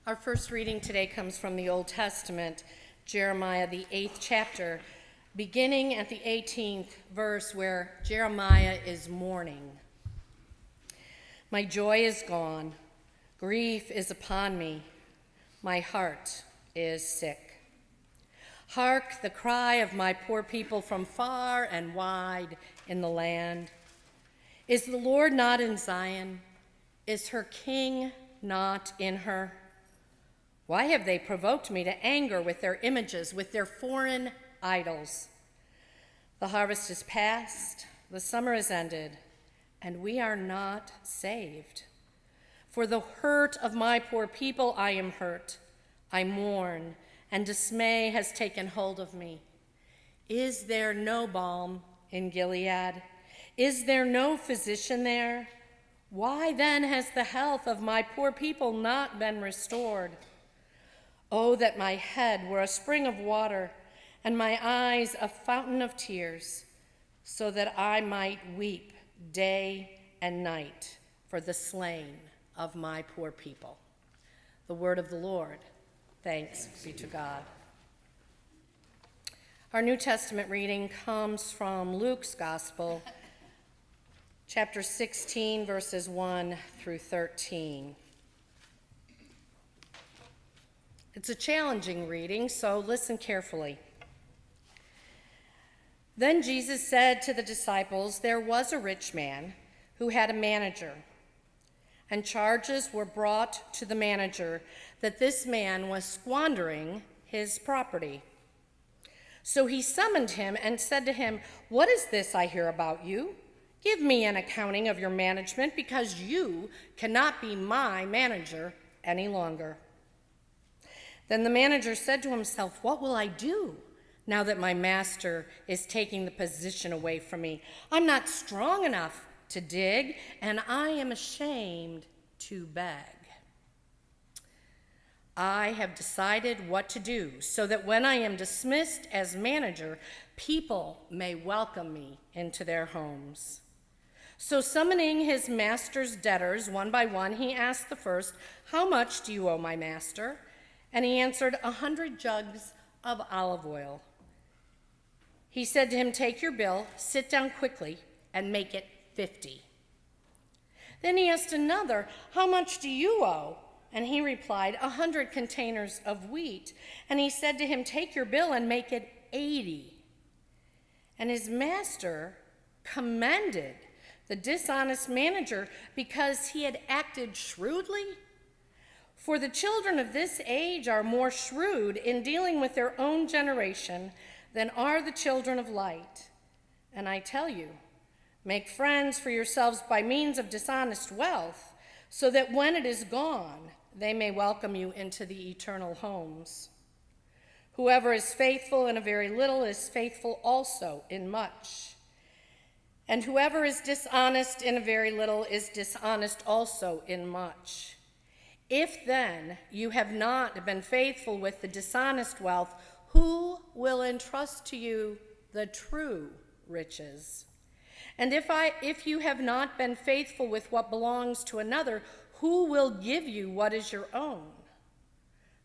Our first reading today comes from the Old Testament, Jeremiah, the 8th chapter, beginning at the 18th verse where Jeremiah is mourning. My joy is gone, grief is upon me, my heart is sick. Hark the cry of my poor people from far and wide in the land. Is the Lord not in Zion? Is her king not in her? Why have they provoked me to anger with their images, with their foreign idols? The harvest is past, the summer is ended, and we are not saved. For the hurt of my poor people I am hurt. I mourn, and dismay has taken hold of me. Is there no balm in Gilead? Is there no physician there? Why then has the health of my poor people not been restored? Oh, that my head were a spring of water, and my eyes a fountain of tears, so that I might weep day and night for the slain of my poor people. The word of the Lord. Thanks be to God. Our New Testament reading comes from Luke's Gospel, chapter 16, verses 1 through 13. It's a challenging reading, so listen carefully. Then Jesus said to the disciples, there was a rich man who had a manager, and charges were brought to the manager that this man was squandering his property. So he summoned him and said to him, what is this I hear about you? Give me an accounting of your management, because you cannot be my manager any longer. Then the manager said to himself, what will I do now that my master is taking the position away from me? I'm not strong enough to dig, and I am ashamed to beg. I have decided what to do so that when I am dismissed as manager, people may welcome me into their homes. So summoning his master's debtors one by one, he asked the first, how much do you owe my master? And he answered, 100 jugs of olive oil. He said to him, take your bill, sit down quickly, and make it 50. Then he asked another, how much do you owe? And he replied, 100 containers of wheat. And he said to him, take your bill and make it 80. And his master commended the dishonest manager because he had acted shrewdly. For the children of this age are more shrewd in dealing with their own generation than are the children of light. And I tell you, make friends for yourselves by means of dishonest wealth, so that when it is gone, they may welcome you into the eternal homes. Whoever is faithful in a very little is faithful also in much. And whoever is dishonest in a very little is dishonest also in much. If then you have not been faithful with the dishonest wealth, who will entrust to you the true riches? And if you have not been faithful with what belongs to another, who will give you what is your own?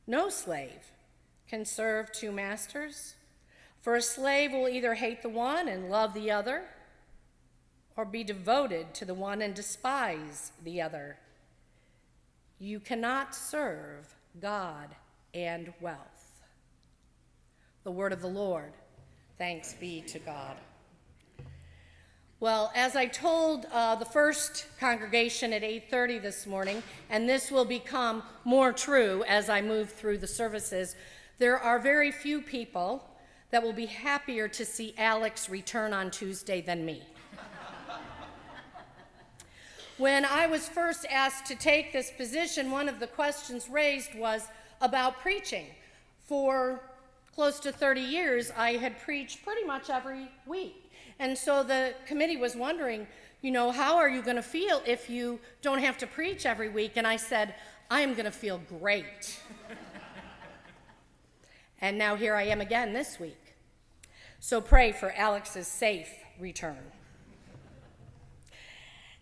No slave can serve two masters, for a slave will either hate the one and love the other, or be devoted to the one and despise the other. You cannot serve God and wealth. The word of the Lord. Thanks be to God. Well, as I told the first congregation at 8:30 this morning, and this will become more true as I move through the services, there are very few people that will be happier to see Alex return on Tuesday than me. When I was first asked to take this position, one of the questions raised was about preaching. For close to 30 years, I had preached pretty much every week. And so the committee was wondering, how are you going to feel if you don't have to preach every week? And I said, I am going to feel great. And now here I am again this week. So pray for Alex's safe return.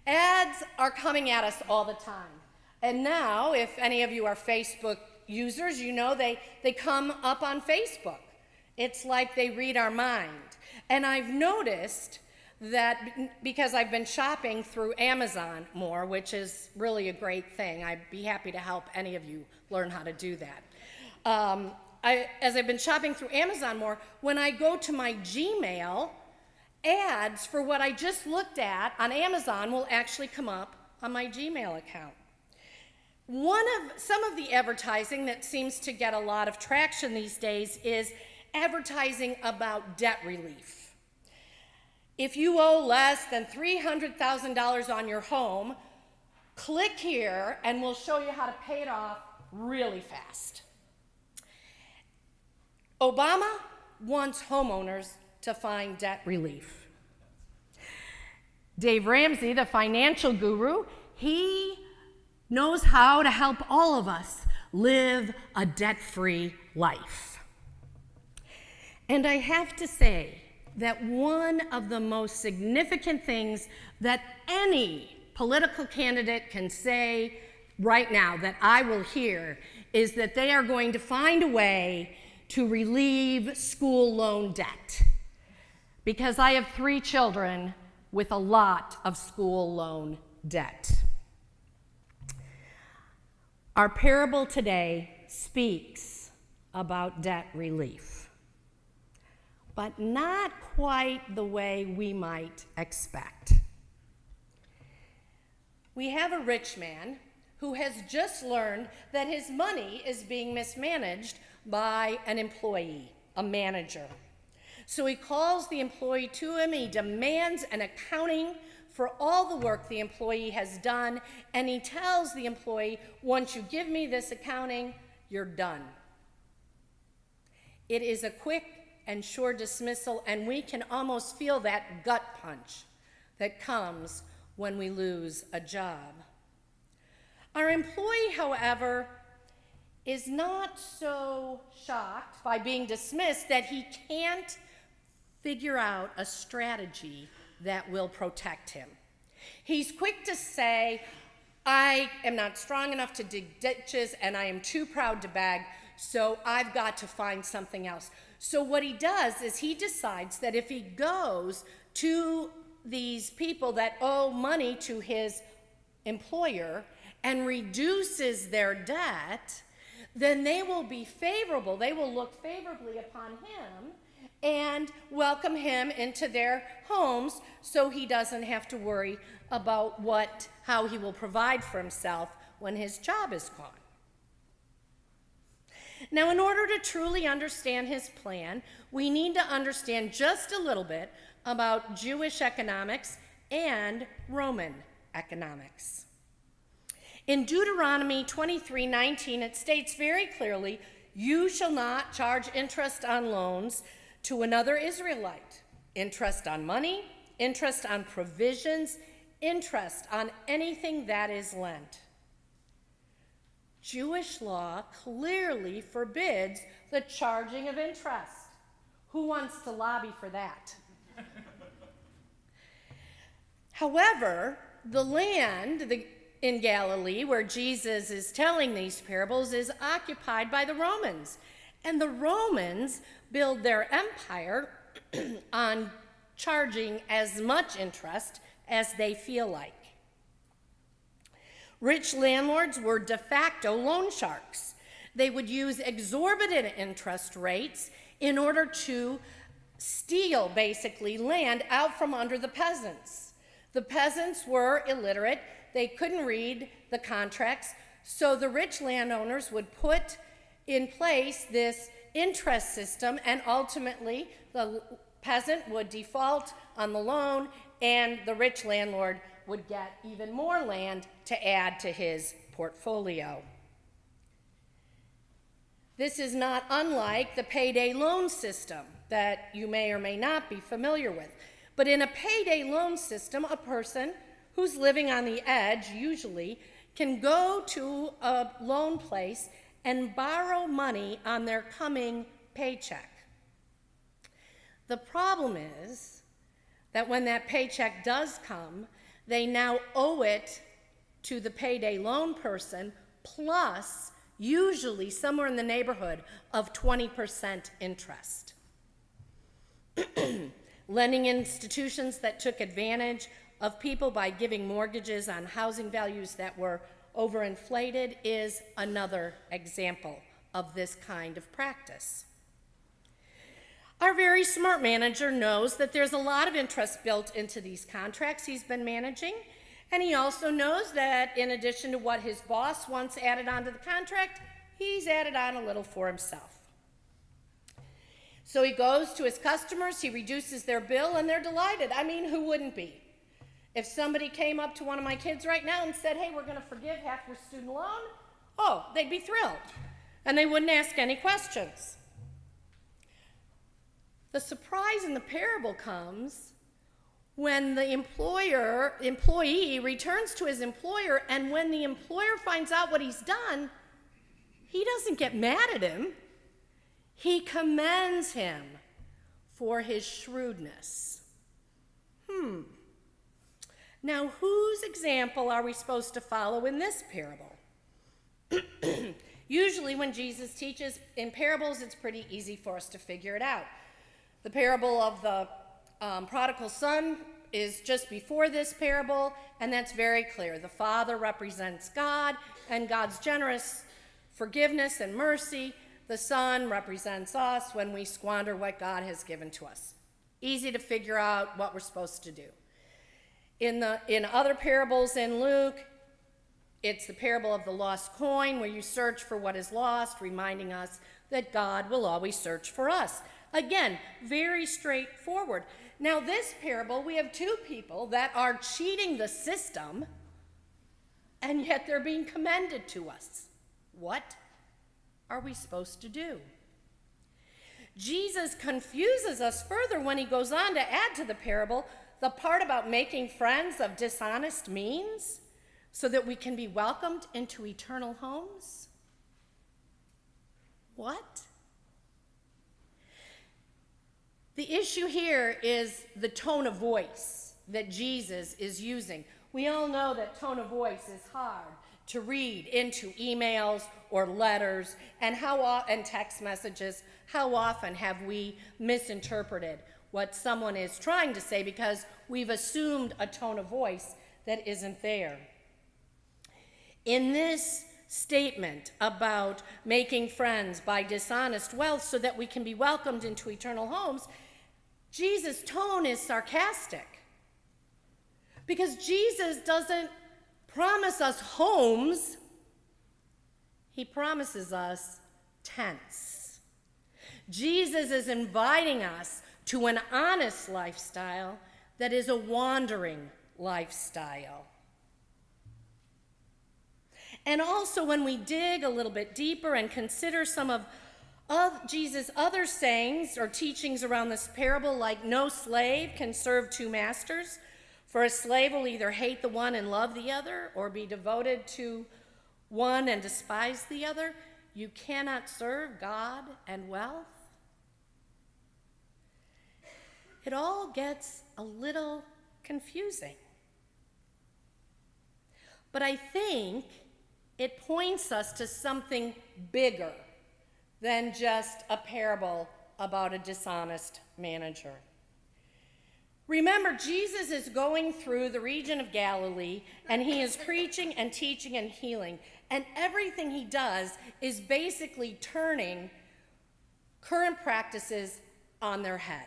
Ads are coming at us all the time. And now, if any of you are Facebook users, they come up on Facebook. It's like they read our mind. And I've noticed that because I've been shopping through Amazon more, which is really a great thing. I'd be happy to help any of you learn how to do that. As I've been shopping through Amazon more, when I go to my Gmail, ads for what I just looked at on Amazon will actually come up on my Gmail account. Some of the advertising that seems to get a lot of traction these days is advertising about debt relief. If you owe less than $300,000 on your home, click here and we'll show you how to pay it off really fast. Obama wants homeowners to find debt relief. Dave Ramsey, the financial guru, he knows how to help all of us live a debt-free life. And I have to say that one of the most significant things that any political candidate can say right now that I will hear is that they are going to find a way to relieve school loan debt. Because I have 3 children with a lot of school loan debt. Our parable today speaks about debt relief, but not quite the way we might expect. We have a rich man who has just learned that his money is being mismanaged by an employee, a manager. So he calls the employee to him, he demands an accounting for all the work the employee has done, and he tells the employee, once you give me this accounting, you're done. It is a quick and sure dismissal, and we can almost feel that gut punch that comes when we lose a job. Our employee, however, is not so shocked by being dismissed that he can't figure out a strategy that will protect him. He's quick to say, I am not strong enough to dig ditches and I am too proud to beg, so I've got to find something else. So what he does is he decides that if he goes to these people that owe money to his employer and reduces their debt, then they will be favorable. They will look favorably upon him and welcome him into their homes so he doesn't have to worry about how he will provide for himself when his job is gone. Now, in order to truly understand his plan, we need to understand just a little bit about Jewish economics and Roman economics. In Deuteronomy 23:19, it states very clearly, "You shall not charge interest on loans to another Israelite, interest on money, interest on provisions, interest on anything that is lent." Jewish law clearly forbids the charging of interest. Who wants to lobby for that? However, the land in Galilee where Jesus is telling these parables is occupied by the Romans. And the Romans build their empire on charging as much interest as they feel like. Rich landlords were de facto loan sharks. They would use exorbitant interest rates in order to steal, basically, land out from under the peasants. The peasants were illiterate. They couldn't read the contracts, so the rich landowners would put in place this interest system, and ultimately the peasant would default on the loan, and the rich landlord would get even more land to add to his portfolio. This is not unlike the payday loan system that you may or may not be familiar with. But in a payday loan system, a person who's living on the edge usually can go to a loan place and borrow money on their coming paycheck. The problem is that when that paycheck does come, they now owe it to the payday loan person plus usually somewhere in the neighborhood of 20% interest. Lending institutions that took advantage of people by giving mortgages on housing values that were overinflated is another example of this kind of practice. Our very smart manager knows that there's a lot of interest built into these contracts he's been managing, and he also knows that in addition to what his boss once added onto the contract, he's added on a little for himself. So he goes to his customers, he reduces their bill, and they're delighted. I mean, who wouldn't be? If somebody came up to one of my kids right now and said, hey, we're going to forgive half your student loan, oh, they'd be thrilled, and they wouldn't ask any questions. The surprise in the parable comes when the employee returns to his employer, and when the employer finds out what he's done, he doesn't get mad at him. He commends him for his shrewdness. Now, whose example are we supposed to follow in this parable? Usually when Jesus teaches in parables, it's pretty easy for us to figure it out. The parable of the prodigal son is just before this parable, and that's very clear. The father represents God and God's generous forgiveness and mercy. The son represents us when we squander what God has given to us. Easy to figure out what we're supposed to do. In other parables in Luke, it's the parable of the lost coin, where you search for what is lost, reminding us that God will always search for us. Again, very straightforward. Now, this parable, we have two people that are cheating the system, and yet they're being commended to us. What are we supposed to do? Jesus confuses us further when he goes on to add to the parable the part about making friends of dishonest means so that we can be welcomed into eternal homes. What? The issue here is the tone of voice that Jesus is using. We all know that tone of voice is hard to read into emails or letters and text messages. How often have we misinterpreted what someone is trying to say because we've assumed a tone of voice that isn't there? In this statement about making friends by dishonest wealth so that we can be welcomed into eternal homes, Jesus' tone is sarcastic, because Jesus doesn't promise us homes, he promises us tents. Jesus is inviting us to an honest lifestyle that is a wandering lifestyle. And also, when we dig a little bit deeper and consider some of Jesus' other sayings or teachings around this parable, like no slave can serve two masters, for a slave will either hate the one and love the other, or be devoted to one and despise the other. You cannot serve God and wealth. It all gets a little confusing. But I think it points us to something bigger than just a parable about a dishonest manager. Remember, Jesus is going through the region of Galilee, and he is preaching and teaching and healing, and everything he does is basically turning current practices on their head.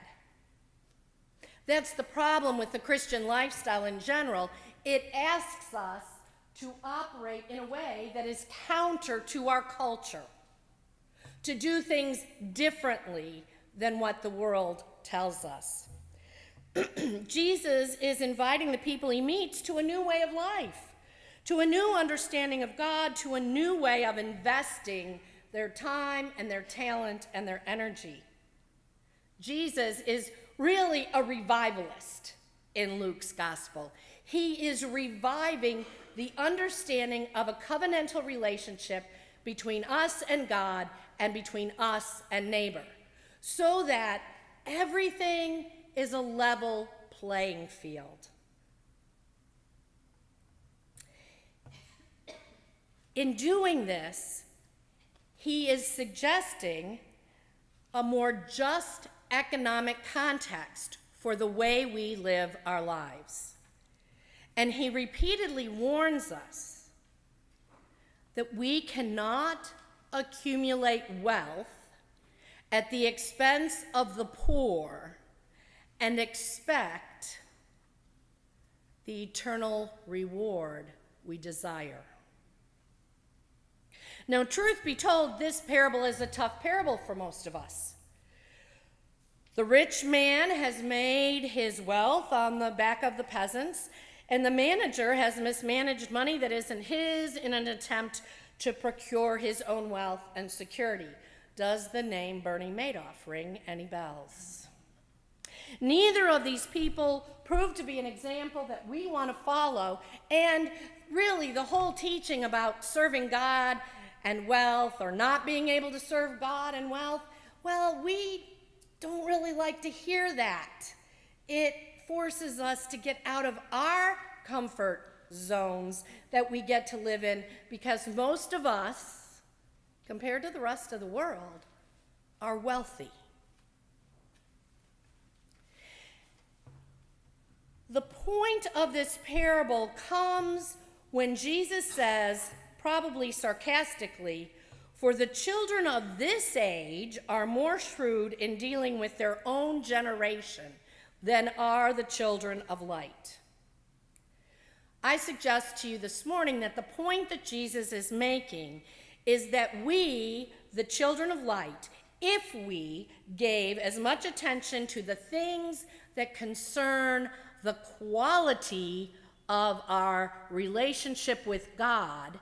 That's the problem with the Christian lifestyle in general. It asks us to operate in a way that is counter to our culture, to do things differently than what the world tells us. Jesus is inviting the people he meets to a new way of life, to a new understanding of God, to a new way of investing their time and their talent and their energy. Jesus is really a revivalist in Luke's gospel. He is reviving the understanding of a covenantal relationship between us and God and between us and neighbor, so that everything is a level playing field. In doing this, he is suggesting a more just economic context for the way we live our lives. And he repeatedly warns us that we cannot accumulate wealth at the expense of the poor and expect the eternal reward we desire. Now, truth be told, this parable is a tough parable for most of us. The rich man has made his wealth on the back of the peasants, and the manager has mismanaged money that isn't his in an attempt to procure his own wealth and security. Does the name Bernie Madoff ring any bells? Neither of these people prove to be an example that we want to follow, and really the whole teaching about serving God and wealth, or not being able to serve God and wealth, well, we don't really like to hear that. It forces us to get out of our comfort zones that we get to live in, because most of us, compared to the rest of the world, are wealthy. The point of this parable comes when Jesus says, probably sarcastically, "For the children of this age are more shrewd in dealing with their own generation than are the children of light." I suggest to you this morning that the point that Jesus is making is that we, the children of light, if we gave as much attention to the things that concern the quality of our relationship with God,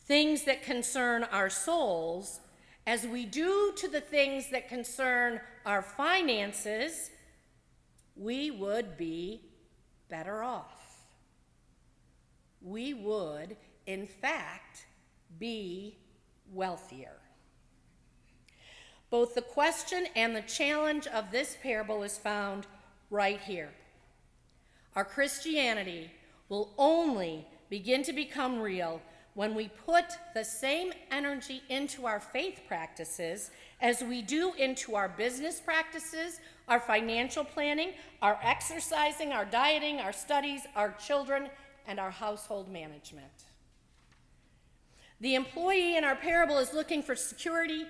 things that concern our souls, as we do to the things that concern our finances, we would be better off. We would, in fact, be wealthier. Both the question and the challenge of this parable is found right here. Our Christianity will only begin to become real when we put the same energy into our faith practices as we do into our business practices, our financial planning, our exercising, our dieting, our studies, our children, and our household management. The employee in our parable is looking for security,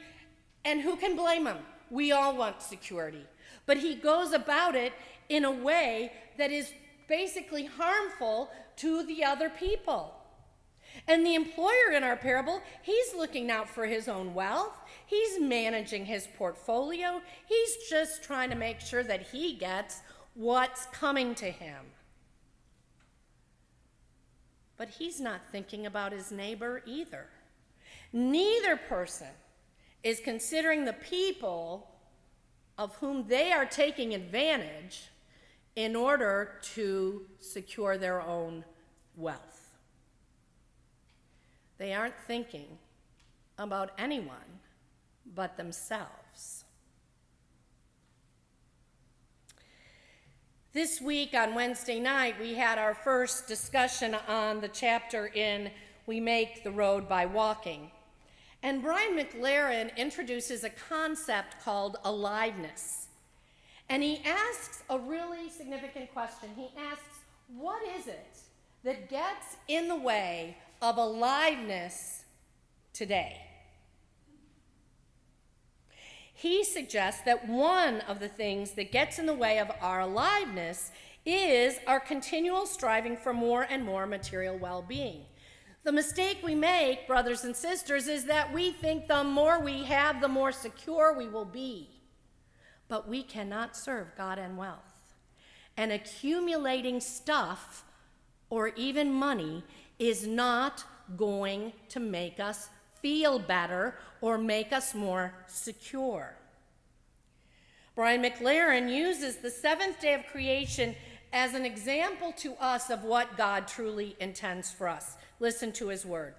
and who can blame him? We all want security. But he goes about it in a way that is basically harmful to the other people. And the employer in our parable, he's looking out for his own wealth. He's managing his portfolio. He's just trying to make sure that he gets what's coming to him. But he's not thinking about his neighbor either. Neither person is considering the people of whom they are taking advantage in order to secure their own wealth. They aren't thinking about anyone but themselves. This week on Wednesday night, we had our first discussion on the chapter in We Make the Road by Walking. And Brian McLaren introduces a concept called aliveness. And he asks a really significant question. He asks, what is it that gets in the way of aliveness today? He suggests that one of the things that gets in the way of our aliveness is our continual striving for more and more material well-being. The mistake we make, brothers and sisters, is that we think the more we have, the more secure we will be. But we cannot serve God and wealth. And accumulating stuff or even money is not going to make us feel better or make us more secure. Brian McLaren uses the seventh day of creation as an example to us of what God truly intends for us. Listen to his word.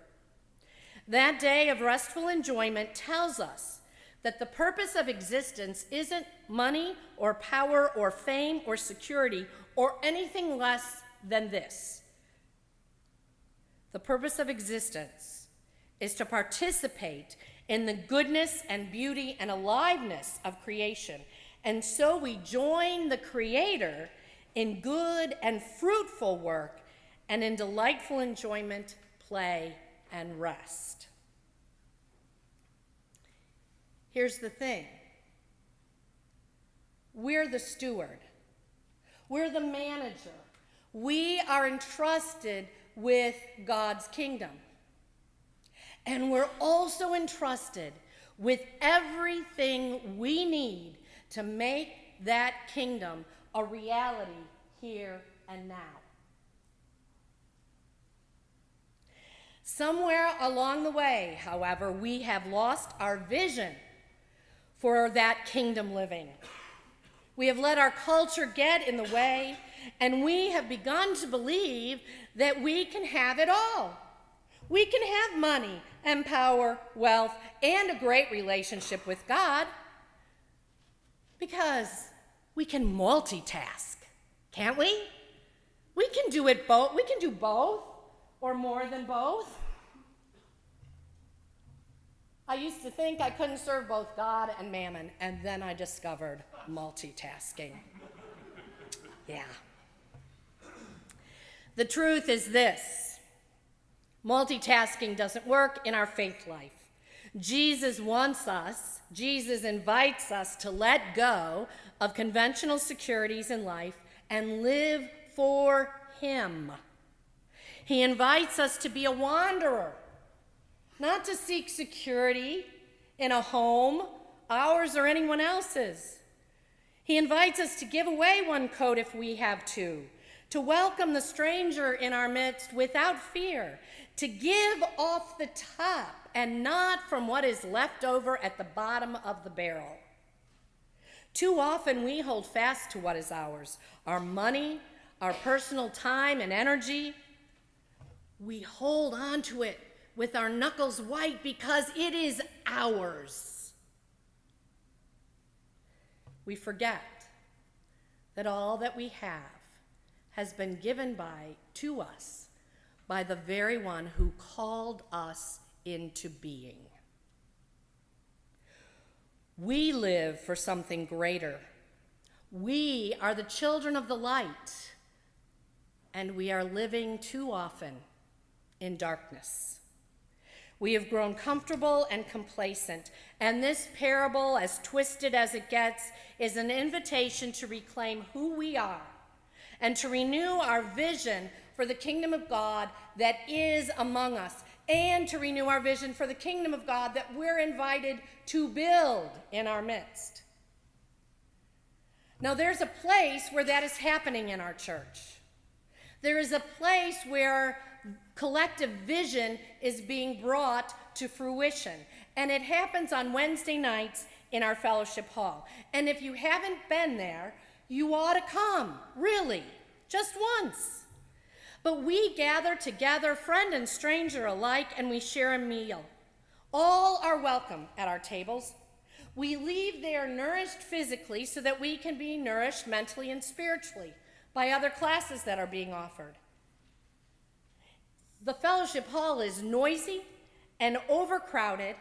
That day of restful enjoyment tells us that the purpose of existence isn't money or power or fame or security or anything less than this. The purpose of existence is to participate in the goodness and beauty and aliveness of creation. And so we join the Creator in good and fruitful work and in delightful enjoyment, play, and rest. Here's the thing. We're the steward. We're the manager. We are entrusted with God's kingdom. And we're also entrusted with everything we need to make that kingdom a reality here and now. Somewhere along the way, however, we have lost our vision for that kingdom living. We have let our culture get in the way, and we have begun to believe that we can have it all. We can have money and power, wealth, and a great relationship with God because we can multitask, can't we? We can do it both. We can do both or more than both. I used to think I couldn't serve both God and mammon, and then I discovered multitasking. Yeah. The truth is this: multitasking doesn't work in our faith life. Jesus invites us to let go of conventional securities in life and live for Him. He invites us to be a wanderer, not to seek security in a home, ours or anyone else's. He invites us to give away one coat if we have to welcome the stranger in our midst without fear, to give off the top and not from what is left over at the bottom of the barrel. Too often we hold fast to what is ours, our money, our personal time and energy. We hold on to it with our knuckles white because it is ours. We forget that all that we have has been given to us by the very one who called us into being. We live for something greater. We are the children of the light, and we are living too often in darkness. We have grown comfortable and complacent, and this parable, as twisted as it gets, is an invitation to reclaim who we are and to renew our vision for the kingdom of God that is among us, and to renew our vision for the kingdom of God that we're invited to build in our midst. Now, there's a place where that is happening in our church. There is a place where collective vision is being brought to fruition, and it happens on Wednesday nights in our fellowship hall. And if you haven't been there, you ought to come, really, just once. But we gather together, friend and stranger alike, and we share a meal. All are welcome at our tables. We leave there nourished physically so that we can be nourished mentally and spiritually by other classes that are being offered. The fellowship hall is noisy and overcrowded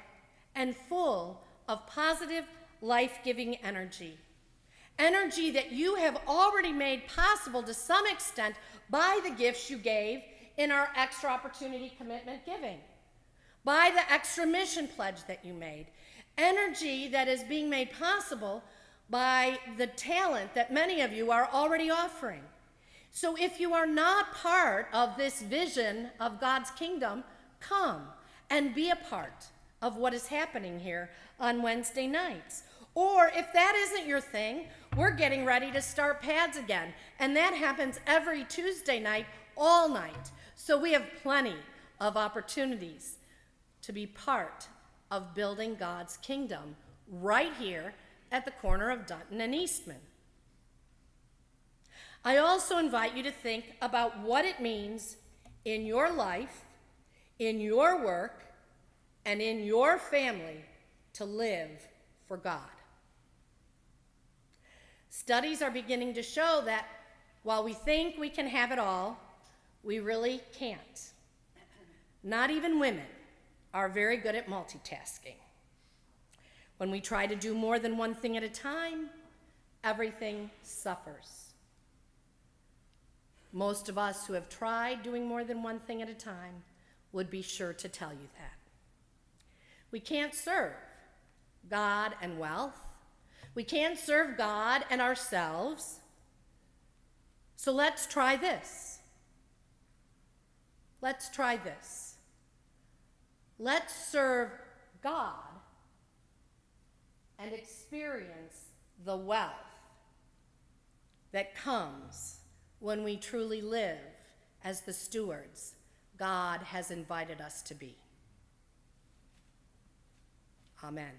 and full of positive, life-giving energy. Energy that you have already made possible to some extent by the gifts you gave in our extra opportunity commitment giving, by the extra mission pledge that you made. Energy that is being made possible by the talent that many of you are already offering. So if you are not part of this vision of God's kingdom, come and be a part of what is happening here on Wednesday nights. Or if that isn't your thing, we're getting ready to start pads again, and that happens every Tuesday night, all night. So we have plenty of opportunities to be part of building God's kingdom right here at the corner of Dutton and Eastman. I also invite you to think about what it means in your life, in your work, and in your family to live for God. Studies are beginning to show that while we think we can have it all, we really can't. Not even women are very good at multitasking. When we try to do more than one thing at a time, everything suffers. Most of us who have tried doing more than one thing at a time would be sure to tell you that. We can't serve God and wealth. We can't serve God and ourselves. So let's try this. Let's try this. Let's serve God and experience the wealth that comes when we truly live as the stewards God has invited us to be. Amen.